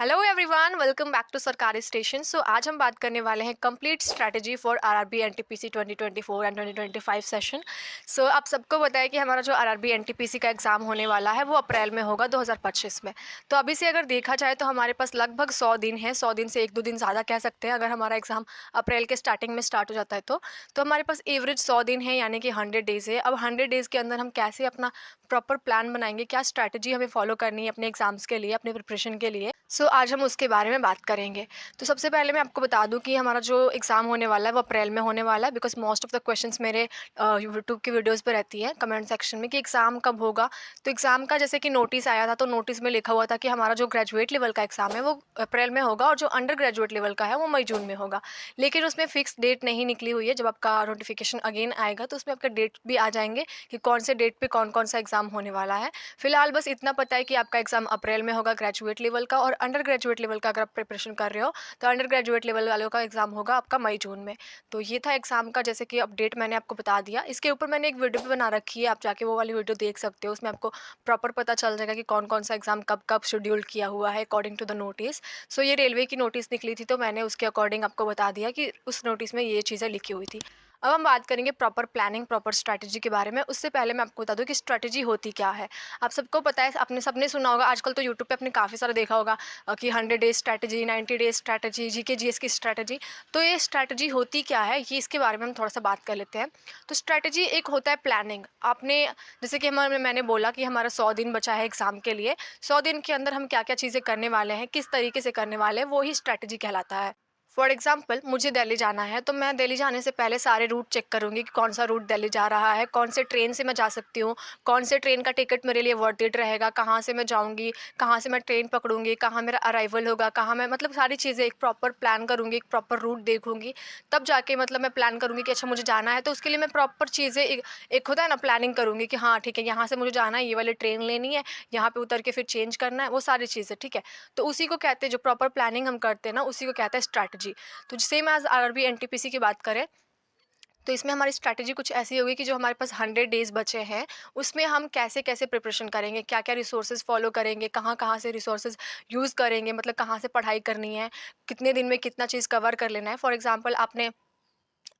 Hello everyone, welcome back to Sarkari Station. So आज हम बात करने वाले हैं complete strategy for RRB NTPC 2024 and 2025 session. So आप सबको पता है कि हमारा जो आरआरबी एनटीपीसी का एग्ज़ाम होने वाला है वो अप्रैल में होगा 2025 में। तो अभी से अगर देखा जाए तो हमारे पास लगभग 100 दिन है, 100 दिन से 1-2 दिन ज़्यादा कह सकते हैं। अगर हमारा एग्ज़ाम अप्रैल के स्टार्टिंग में स्टार्ट हो जाता है तो हमारे पास एवरेज 100 दिन है, यानी कि 100 डेज़ है। अब 100 डेज़ के अंदर हम कैसे अपना प्रॉपर प्लान बनाएंगे, क्या स्ट्रैटेजी हमें फॉलो करनी है अपने एग्ज़ाम्स के लिए, अपने प्रिपरेशन के लिए। सो आज हम उसके बारे में बात करेंगे। तो सबसे पहले मैं आपको बता दूं कि हमारा जो एग्ज़ाम होने वाला है वो अप्रैल में होने वाला है, because most of the questions मेरे यूट्यूब की वीडियोस पे रहती है कमेंट सेक्शन में कि एग्ज़ाम कब होगा। तो एग्ज़ाम का जैसे कि नोटिस आया था, तो नोटिस में लिखा हुआ था कि हमारा जो ग्रेजुएट लेवल का एग्ज़ाम है वो अप्रैल में होगा और जो अंडर ग्रेजुएट लेवल का है वो मई जून में होगा। लेकिन उसमें फिक्स डेट नहीं निकली हुई है। जब आपका नोटिफिकेशन अगेन आएगा तो उसमें आपका डेट भी आ जाएंगे कि कौन से डेट पे कौन कौन सा एग्ज़ाम होने वाला है। फिलहाल बस इतना पता है कि आपका एग्ज़ाम अप्रैल में होगा ग्रेजुएट लेवल का, और अंडर ग्रेजुएट लेवल का अगर आप प्रिपरेशन कर रहे हो तो अंडर ग्रेजुएट लेवल वालों का एग्ज़ाम होगा आपका मई जून में। तो ये था एग्ज़ाम का जैसे कि अपडेट मैंने आपको बता दिया। इसके ऊपर मैंने एक वीडियो भी बना रखी है, आप जाके वो वाली वीडियो देख सकते हो। उसमें आपको प्रॉपर पता चल जाएगा कि कौन कौन सा एग्ज़ाम कब कब शेड्यूल किया हुआ है अकॉर्डिंग टू द नोटिस। सो ये रेलवे की नोटिस निकली थी तो मैंने उसके अकॉर्डिंग आपको बता दिया कि उस नोटिस में ये चीज़ें लिखी हुई थी। अब हम बात करेंगे प्रॉपर प्लानिंग, प्रॉपर स्ट्रैटेजी के बारे में। उससे पहले मैं आपको बता दूं कि स्ट्रैटेजी होती क्या है। आप सबको पता है, आपने सबने सुना होगा, आजकल तो यूट्यूब पे आपने काफ़ी सारा देखा होगा कि 100 days strategy, 90 days strategy, GK GS की स्ट्रैटेजी। तो ये स्ट्रैटेजी होती क्या है, ये इसके बारे में हम थोड़ा सा बात कर लेते हैं। तो स्ट्रैटेजी एक होता है प्लानिंग। आपने जैसे कि मैंने बोला कि हमारा 100 दिन बचा है एग्ज़ाम के लिए। 100 दिन के अंदर हम क्या क्या चीज़ें करने वाले हैं, किस तरीके से करने वाले हैं, वो ही स्ट्रैटेजी कहलाता है। फॉर एग्जाम्पल, मुझे दिल्ली जाना है तो मैं दिल्ली जाने से पहले सारे रूट चेक करूँगी कि कौन सा रूट दिल्ली जा रहा है, कौन से ट्रेन से मैं जा सकती हूँ, कौन से ट्रेन का टिकट मेरे लिए वर्थ इट रहेगा, कहाँ से मैं जाऊँगी, कहाँ से मैं ट्रेन पकड़ूँगी, कहाँ मेरा अराइवल होगा, कहाँ मैं, मतलब सारी चीज़ें एक प्रॉपर प्लान करूँगी, एक प्रॉपर रूट देखूँगी। तब जाके मतलब मैं प्लान करूँगी कि अच्छा मुझे जाना है, तो उसके लिए मैं प्रॉपर चीज़ें एक होता है ना, प्लानिंग करूँगी कि हाँ ठीक है, यहाँ से मुझे जाना है, ये वाली ट्रेन लेनी है, यहाँ पे उतर के फिर चेंज करना है, वो सारी चीज़ें, ठीक है। तो उसी को कहते हैं, जो प्रॉपर प्लानिंग हम करते हैं ना, उसी को कहते हैं स्ट्रैटेजी। तो सेम एज आरआरबी एनटीपीसी की बात करें तो इसमें हमारी स्ट्रैटेजी कुछ ऐसी होगी कि जो हमारे पास 100 डेज़ बचे हैं, उसमें हम कैसे कैसे प्रिपरेशन करेंगे, क्या क्या रिसोर्सेज फॉलो करेंगे, कहाँ कहाँ से रिसोर्सेज यूज़ करेंगे, मतलब कहाँ से पढ़ाई करनी है, कितने दिन में कितना चीज़ कवर कर लेना है। फॉर एग्जाम्पल, आपने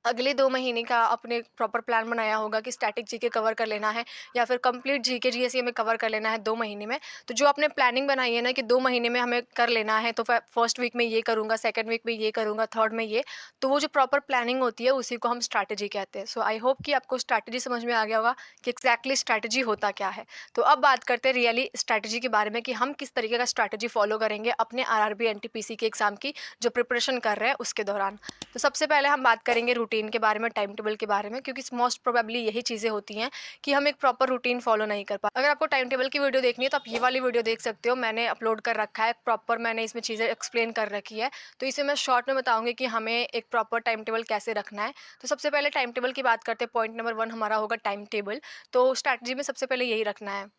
अगले 2 महीने का अपने प्रॉपर प्लान बनाया होगा कि स्टैटिक जीके कवर कर लेना है, या फिर कंप्लीट जीके जीएस हमें कवर कर लेना है 2 महीने में। तो जो आपने प्लानिंग बनाई है ना कि 2 महीने में हमें कर लेना है, तो फर्स्ट वीक में ये करूँगा, सेकंड वीक में ये करूँगा, थर्ड में ये। तो वो जो प्रॉपर प्लानिंग होती है उसी को हम स्ट्रैटेजी कहते हैं। सो आई होप कि आपको स्ट्रैटेजी समझ में आ गया होगा कि एक्ज़ैक्टली स्ट्रैटेजी होता क्या है। तो अब बात करते हैं रियली स्ट्रैटेजी के बारे में कि हम किस तरीके का स्ट्रैटेजी फॉलो करेंगे अपने आरआरबी एनटीपीसी के एग्ज़ाम की जो प्रिपरेशन कर रहे हैं उसके दौरान। तो सबसे पहले हम बात करेंगे रूटीन के बारे में, टाइम टेबल के बारे में, क्योंकि मोस्ट प्रोबेबली यही चीज़ें होती हैं कि हम एक प्रॉपर रूटीन फॉलो नहीं कर पाते। अगर आपको टाइम टेबल की वीडियो देखनी है तो आप ये वाली वीडियो देख सकते हो, मैंने अपलोड कर रखा है प्रॉपर, मैंने इसमें चीज़ें एक्सप्लेन कर रखी है। तो इसे मैं शॉर्ट में बताऊंगी कि हमें एक प्रॉपर टाइम टेबल कैसे रखना है। तो सबसे पहले टाइम टेबल की बात करते हैं। पॉइंट नंबर 1 हमारा होगा टाइम टेबल। तो स्ट्रैटेजी में सबसे पहले यही रखना है।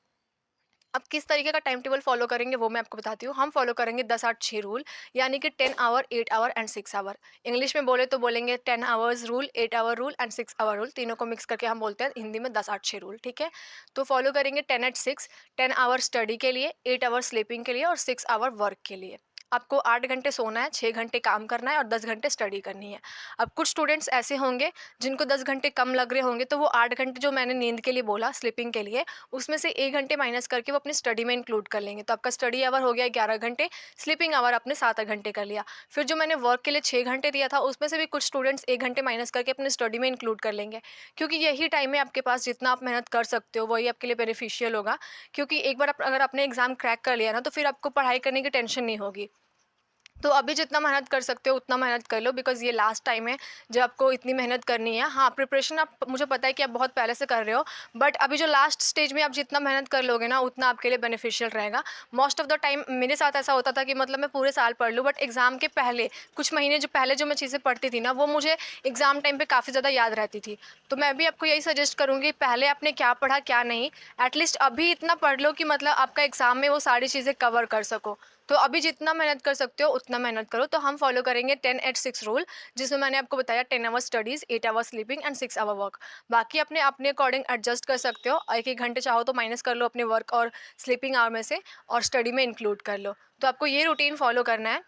अब किस तरीके का टाइम टेबल फॉलो करेंगे वो मैं आपको बताती हूँ। हम फॉलो करेंगे 10-8-6 रूल, यानी कि 10 hour, 8 hour and 6 hour. English में बोले तो बोलेंगे 10 hours rule, 8 hour rule and 6 hour rule. तीनों को मिक्स करके हम बोलते हैं हिंदी में 10-8-6 रूल, ठीक है। तो फॉलो करेंगे 10-8-6, 10 आवर स्टडी के लिए, 8 आवर स्लीपिंग के लिए और 6 आवर वर्क के लिए। आपको 8 घंटे सोना है, 6 घंटे काम करना है और 10 घंटे स्टडी करनी है। अब कुछ स्टूडेंट्स ऐसे होंगे जिनको 10 घंटे कम लग रहे होंगे, तो वो 8 घंटे जो मैंने नींद के लिए बोला, स्लीपिंग के लिए, उसमें से 1 घंटे माइनस करके वो अपनी स्टडी में इंक्लूड कर लेंगे। तो आपका स्टडी आवर हो गया 11 घंटे, स्लीपिंग आवर आपने 7 घंटे कर लिया। फिर जो मैंने वर्क के लिए 6 घंटे दिया था, उसमें से भी कुछ स्टूडेंट्स 1 घंटे माइनस करके अपने स्टडी में इंक्लूड कर लेंगे, क्योंकि यही टाइम है आपके पास, जितना आप मेहनत कर सकते हो वही आपके लिए बेनिफिशियल होगा। क्योंकि एक बार अगर आपने एग्जाम क्रैक कर लिया ना, तो फिर आपको पढ़ाई करने की टेंशन नहीं होगी। तो अभी जितना मेहनत कर सकते हो उतना मेहनत कर लो, बिकॉज़ ये लास्ट टाइम है जब आपको इतनी मेहनत करनी है। हाँ, प्रिपरेशन आप, मुझे पता है कि आप बहुत पहले से कर रहे हो, बट अभी जो लास्ट स्टेज में आप जितना मेहनत कर लोगे ना उतना आपके लिए बेनिफिशियल रहेगा। मोस्ट ऑफ द टाइम मेरे साथ ऐसा होता था कि मतलब मैं पूरे साल पढ़ लूँ, बट एग्ज़ाम के पहले कुछ महीने जो पहले जो मैं चीज़ें पढ़ती थी ना, वो मुझे एग्ज़ाम टाइम पे काफ़ी ज़्यादा याद रहती थी। तो मैं भी आपको यही सजेस्ट करूँगी, पहले आपने क्या पढ़ा क्या नहीं, एटलीस्ट अभी इतना पढ़ लो कि मतलब आपका एग्ज़ाम में वो सारी चीज़ें कवर कर सको। तो अभी जितना मेहनत कर सकते हो उतना मेहनत करो। तो हम फॉलो करेंगे 10-8-6 रूल, जिसमें मैंने आपको बताया 10 hour studies, 8 hour sleeping and 6 hour work. बाकी अपने अपने अकॉर्डिंग एडजस्ट कर सकते हो, 1-1 घंटे चाहो तो माइनस कर लो अपने वर्क और स्लीपिंग आवर में से, और स्टडी में इंक्लूड कर लो। तो आपको ये रूटीन फॉलो करना है।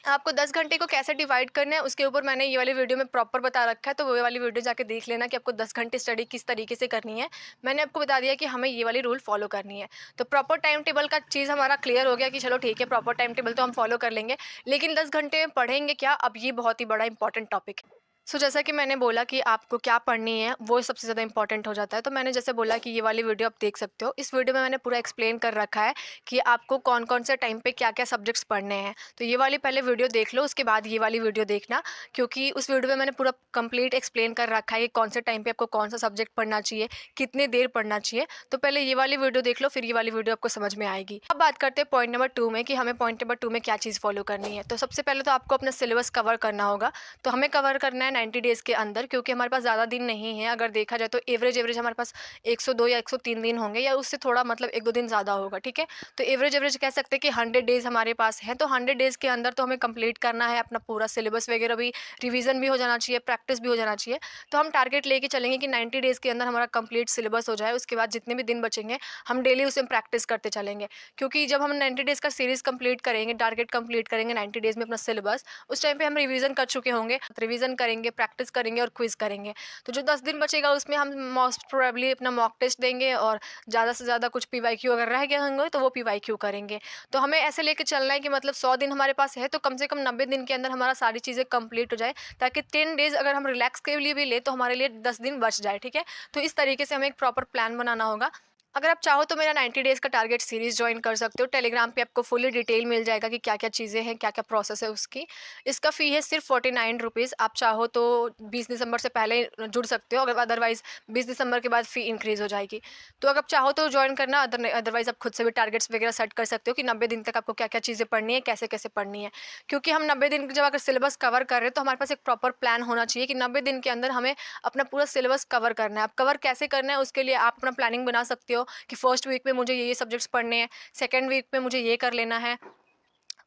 आपको 10 घंटे को कैसे डिवाइड करना है उसके ऊपर मैंने ये वाली वीडियो में प्रॉपर बता रखा है, तो वो वाली वीडियो जाके देख लेना कि आपको 10 घंटे स्टडी किस तरीके से करनी है। मैंने आपको बता दिया कि हमें ये वाली रूल फॉलो करनी है। तो प्रॉपर टाइम टेबल का चीज़ हमारा क्लियर हो गया कि चलो ठीक है, प्रॉपर टाइम टेबल तो हम फॉलो कर लेंगे, लेकिन 10 घंटे में पढ़ेंगे क्या, अब ये बहुत ही बड़ा इंपॉर्टेंट टॉपिक है। जैसा कि मैंने बोला कि आपको क्या पढ़नी है वो सबसे ज़्यादा इंपॉर्टेंट हो जाता है। तो मैंने जैसे बोला कि ये वाली वीडियो आप देख सकते हो। इस वीडियो में मैंने पूरा एक्सप्लेन कर रखा है कि आपको कौन-कौन से टाइम पे क्या-क्या सब्जेक्ट्स पढ़ने हैं। तो ये वाली पहले वीडियो देख लो, उसके बाद ये वाली वीडियो देखना, क्योंकि उस वीडियो में मैंने पूरा कंप्लीट एक्सप्लेन कर रखा है कि कौन से टाइम पे आपको कौन-सा सब्जेक्ट पढ़ना चाहिए, कितनी देर पढ़ना चाहिए। तो पहले ये वाली वीडियो देख लो, फिर ये वाली वीडियो आपको समझ में आएगी। अब बात करते हैं पॉइंट नंबर 2 में कि हमें पॉइंट नंबर 2 में क्या चीज़ फॉलो करनी है। तो सबसे पहले तो आपको अपना सिलेबस कवर करना होगा। तो हमें कवर करना है 90 डेज़ के अंदर, क्योंकि हमारे पास ज़्यादा दिन नहीं है। अगर देखा जाए तो एवरेज हमारे पास 102 या 103 दिन होंगे, या उससे थोड़ा मतलब 1-2 दिन ज़्यादा होगा, ठीक है? तो एवरेज कह सकते हैं कि 100 डेज़ हमारे पास हैं। तो 100 डेज़ के अंदर तो हमें कंप्लीट करना है अपना पूरा सिलेबस वगैरह भी, रिवीजन भी हो जाना चाहिए, प्रैक्टिस भी हो जाना चाहिए। तो हम टारगेट लेके चलेंगे कि 90 डेज़ के अंदर हमारा कंप्लीट सिलेबस हो जाए। उसके बाद जितने भी दिन बचेंगे हम डेली उसमें प्रैक्टिस करते चलेंगे, क्योंकि जब हम 90 डेज़ का सीरीज़ कंप्लीट करेंगे, टारगेट कंप्लीट करेंगे 90 डेज़ में अपना सिलेबस, उस टाइम पे हम रिवीजन कर चुके होंगे। रिवीजन करेंगे, प्रैक्टिस करेंगे और क्विज़ करेंगे। तो जो 10 दिन बचेगा उसमें हम मोस्ट प्रोबेबली अपना मॉक टेस्ट देंगे, और ज़्यादा से ज़्यादा कुछ पीवाईक्यू अगर रह गए होंगे तो वो पीवाईक्यू करेंगे। तो हमें ऐसे लेके चलना है कि मतलब 100 दिन हमारे पास है, तो कम से कम 90 दिन के अंदर हमारा सारी चीज़ें कंप्लीट हो जाए, ताकि 10 डेज़ अगर हम रिलैक्स के लिए भी ले तो हमारे लिए 10 दिन बच जाए, ठीक है? तो इस तरीके से हमें एक प्रॉपर प्लान बनाना होगा। अगर आप चाहो तो मेरा 90 डेज़ का टारगेट सीरीज़ जॉइन कर सकते हो। टेलीग्राम पे आपको फुली डिटेल मिल जाएगा कि क्या-क्या चीज़ें हैं, क्या-क्या प्रोसेस है उसकी। इसका फ़ी है सिर्फ़ 49 रुपीज़। आप चाहो तो 20 दिसंबर से पहले जुड़ सकते हो, अगर अदरवाइज़ 20 दिसंबर के बाद फ़ी इंक्रीज़ हो जाएगी। तो अगर आप चाहो तो जॉइन करना, अदरवाइज़ आप खुद से भी टारगेट्स वगैरह सेट कर सकते हो कि 90 दिन तक आपको क्या-क्या चीज़ें पढ़नी है, कैसे-कैसे पढ़नी है। क्योंकि हम 90 दिन जब अगर सिलेबस कवर कर रहे हैं तो हमारे पास एक प्रॉपर प्लान होना चाहिए कि 90 दिन के अंदर हमें अपना पूरा सिलेबस कवर करना है। अब कवर कैसे करना है उसके लिए आप अपना प्लानिंग बना सकते हो कि फर्स्ट वीक में मुझे ये सब्जेक्ट्स पढ़ने हैं, सेकंड वीक में मुझे ये कर लेना है,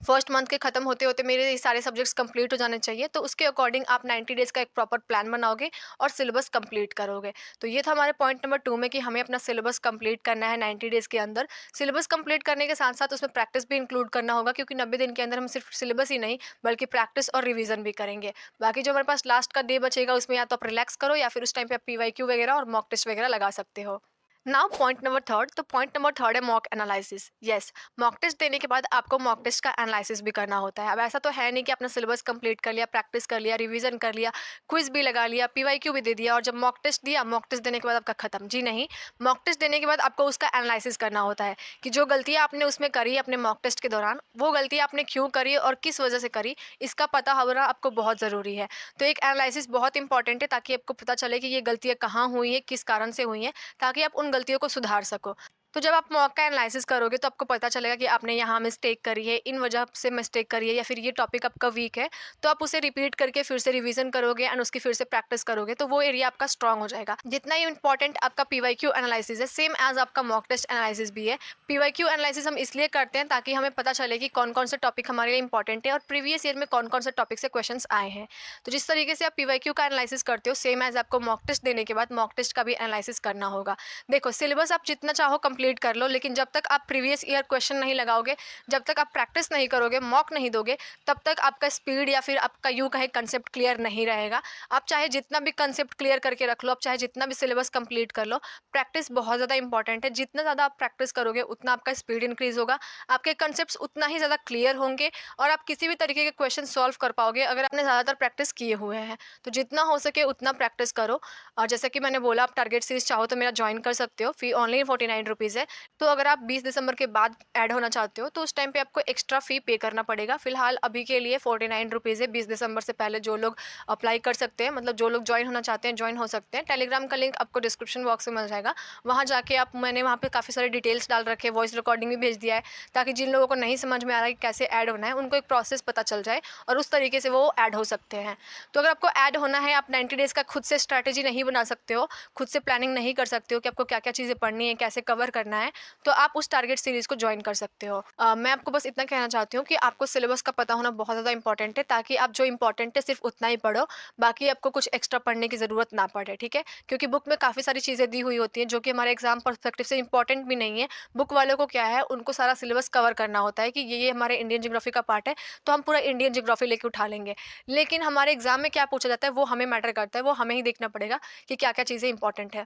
फर्स्ट मंथ के खत्म होते-होते मेरे ये सारे सब्जेक्ट्स कंप्लीट हो जाने चाहिए। तो उसके अकॉर्डिंग आप 90 डेज़ का एक प्रॉपर प्लान बनाओगे और सिलेबस कंप्लीट करोगे। तो ये था हमारे पॉइंट नंबर 2 में कि हमें अपना सिलेबस कंप्लीट करना है 90 डेज़ के अंदर। सिलेबस कंप्लीट करने के साथ-साथ उसमें प्रैक्टिस भी इंक्लूड करना होगा, क्योंकि 90 दिन के अंदर हम सिर्फ सिलेबस ही नहीं बल्कि प्रैक्टिस और रिवीजन भी करेंगे। बाकी जो हमारे पास लास्ट का डे बचेगा उसमें या तो आप रिलैक्स करो, या फिर उस टाइम पे आप पीवाईक्यू वगैरह और मॉक टेस्ट वगैरह लगा सकते हो। नाउ पॉइंट नंबर 3, तो पॉइंट नंबर 3 है mock analysis. Yes, mock test देने के बाद आपको मॉक टेस्ट का एनालिसिस भी करना होता है। अब ऐसा तो है नहीं कि आपने सिलेबस कंप्लीट कर लिया, प्रैक्टिस कर लिया, रिवीजन कर लिया, क्विज भी लगा लिया, पीवाईक्यू भी दे दिया और जब मॉक टेस्ट दिया, मॉक टेस्ट देने के बाद आपका खत्म। जी नहीं, मॉक टेस्ट देने के बाद आपको उसका एनालिसिस करना होता है कि जो गलतियां आपने उसमें करी अपने मॉक टेस्ट के दौरान, वो गलतियां आपने क्यों करी और किस वजह से करी, इसका पता होना आपको बहुत ज़रूरी है। तो एक एनालिसिस बहुत इंपॉर्टेंट है, ताकि आपको पता चले कि ये गलतियां कहाँ हुई है, किस कारण से हुई हैं, ताकि आप उन गलतियों को सुधार सको। तो जब आप मॉक का एनालिसिस करोगे तो आपको पता चलेगा कि आपने यहाँ मिस्टेक करी है, इन वजह से मिस्टेक करी है, या फिर ये टॉपिक आपका वीक है। तो आप उसे रिपीट करके फिर से रिवीजन करोगे एंड उसकी फिर से प्रैक्टिस करोगे, तो वो एरिया आपका स्ट्रांग हो जाएगा। जितना ही इंपॉर्टेंट आपका पीवाईक्यू एनालिसिस है, सेम एज आपका मॉक टेस्ट एनालिसिस भी है। पीवाईक्यू एनालिसिस हम इसलिए करते हैं ताकि हमें पता चले कि कौन-कौन से टॉपिक हमारे लिए इंपॉर्टेंट है और प्रीवियस ईयर में कौन-कौन से टॉपिक से क्वेश्चंस आए हैं। तो जिस तरीके से आप पीवाईक्यू का एनालिसिस करते हो, सेम एज आपको मॉक टेस्ट देने के बाद मॉक टेस्ट का भी एनालिसिस करना होगा। देखो, सिलेबस आप जितना चाहो कंप्लीट कर लो, लेकिन जब तक आप प्रीवियस ईयर क्वेश्चन नहीं लगाओगे, जब तक आप प्रैक्टिस नहीं करोगे, मॉक नहीं दोगे, तब तक आपका स्पीड या फिर आपका यूँ कहे कंसेप्ट क्लियर नहीं रहेगा। आप चाहे जितना भी कंसेप्ट क्लियर करके रख लो, आप चाहे जितना भी सिलेबस कंप्लीट कर लो, प्रैक्टिस बहुत ज़्यादा इंपॉर्टेंट है। जितना ज़्यादा आप प्रैक्टिस करोगे, उतना आपका स्पीड इंक्रीज़ होगा, आपके कंसेप्ट्स उतना ही ज़्यादा क्लियर होंगे और आप किसी भी तरीके के क्वेश्चन सॉल्व कर पाओगे अगर आपने ज़्यादातर प्रैक्टिस किए हुए हैं। तो जितना हो सके उतना प्रैक्टिस करो। और जैसे कि मैंने बोला, आप टारगेट सीरीज़ चाहो तो मेरा जॉइन कर सकते हो, फ़ी ओनली 49 रुपीज़ है। तो अगर आप 20 दिसंबर के बाद ऐड होना चाहते हो तो उस टाइम पे आपको एक्स्ट्रा फ़ी पे करना पड़ेगा। फ़िलहाल अभी के लिए 49 रुपीज़ है। 20 दिसंबर से पहले जो लोग अप्लाई कर सकते हैं, मतलब जो लोग जॉइन होना चाहते हैं, जॉइन हो सकते हैं। टेलीग्राम का लिंक आपको डिस्क्रिप्शन बॉक्स में मिल जाएगा। वहाँ जाके आप मैंने वहाँ पे काफ़ी सारे डिटेल्स डाल रखे हैं, वॉइस रिकॉर्डिंग भी भेज दिया है, ताकि जिन लोगों को नहीं समझ में आ रहा है कि कैसे ऐड होना है, उनको एक प्रोसेस पता चल जाए और उस तरीके से वो ऐड हो सकते हैं। तो अगर आपको ऐड होना है, आप 90 डेज़ का खुद से स्ट्रैटेजी नहीं बना सकते हो, खुद से प्लानिंग नहीं कर सकते हो कि आपको क्या-क्या चीज़ें पढ़नी है, कैसे कवर करना करना है तो आप उस टारगेट सीरीज़ को जॉइन कर सकते हो। मैं आपको बस इतना कहना चाहती हूँ कि आपको सिलेबस का पता होना बहुत ज़्यादा इंपॉर्टेंट है, ताकि आप जो इंपॉर्टेंट है सिर्फ उतना ही पढ़ो, बाकी आपको कुछ एक्स्ट्रा पढ़ने की ज़रूरत ना पड़े, ठीक है? क्योंकि बुक में काफ़ी सारी चीज़ें दी हुई होती हैं जो कि हमारे एग्जाम पर्सपेक्टिव से इंपॉर्टेंट भी नहीं है। बुक वालों को क्या है, उनको सारा सिलेबस कवर करना होता है कि ये हमारे इंडियन ज्योग्राफी का पार्ट है, तो हम पूरा इंडियन ज्योग्राफी लेके उठा लेंगे। लेकिन हमारे एग्जाम में क्या पूछा जाता है वो हमें मैटर करता है, वो हमें ही देखना पड़ेगा कि क्या क्या चीज़ें इंपॉर्टेंट है।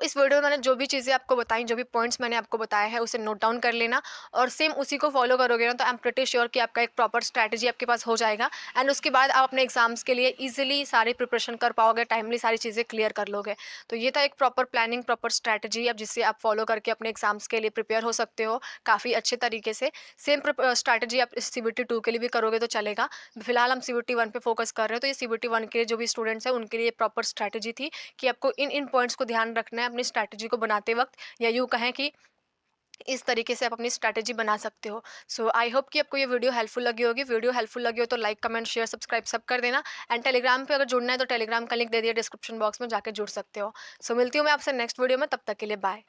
इस वीडियो में मैंने जो भी चीज़ें आपको बताई, जो भी पॉइंट्स मैंने आपको बताया है, उसे नोट डाउन कर लेना और सेम उसी को फॉलो करोगे ना, तो आई एम प्रिटी श्योर कि आपका एक प्रॉपर स्ट्रैटेजी आपके पास हो जाएगा एंड उसके बाद आप अपने एग्जाम्स के लिए इजीली सारी प्रिपरेशन कर पाओगे, टाइमली सारी चीज़ें क्लियर कर लोगे। तो ये था एक प्रॉपर प्लानिंग, प्रॉपर स्ट्रैटेजी अब जिससे आप फॉलो करके अपने एग्जाम्स के लिए प्रिपेयर हो सकते हो काफ़ी अच्छे तरीके से। सेम स्ट्रैटेजी आप CBT 2 के लिए भी करोगे तो चलेगा। फिलहाल हम CBT 1 पे फोकस कर रहे हैं, तो ये CBT 1 के जो भी स्टूडेंट्स हैं उनके लिए प्रॉपर स्ट्रैटेजी थी कि आपको इन पॉइंट्स को ध्यान रखना है अपनी स्ट्रैटेजी को बनाते वक्त, या यूँ कहें कि इस तरीके से आप अपनी स्ट्रैटेजी बना सकते हो। आई होप कि आपको ये वीडियो हेल्पफुल लगी होगी। वीडियो हेल्पफुल लगी हो तो लाइक, कमेंट, शेयर, सब्सक्राइब सब कर देना एंड टेलीग्राम पे अगर जुड़ना है तो टेलीग्राम का लिंक दे दिया डिस्क्रिप्शन बॉक्स में, जाके जुड़ सकते हो। मिलती हूँ मैं आपसे नेक्स्ट वीडियो में, तब तक के लिए बाय।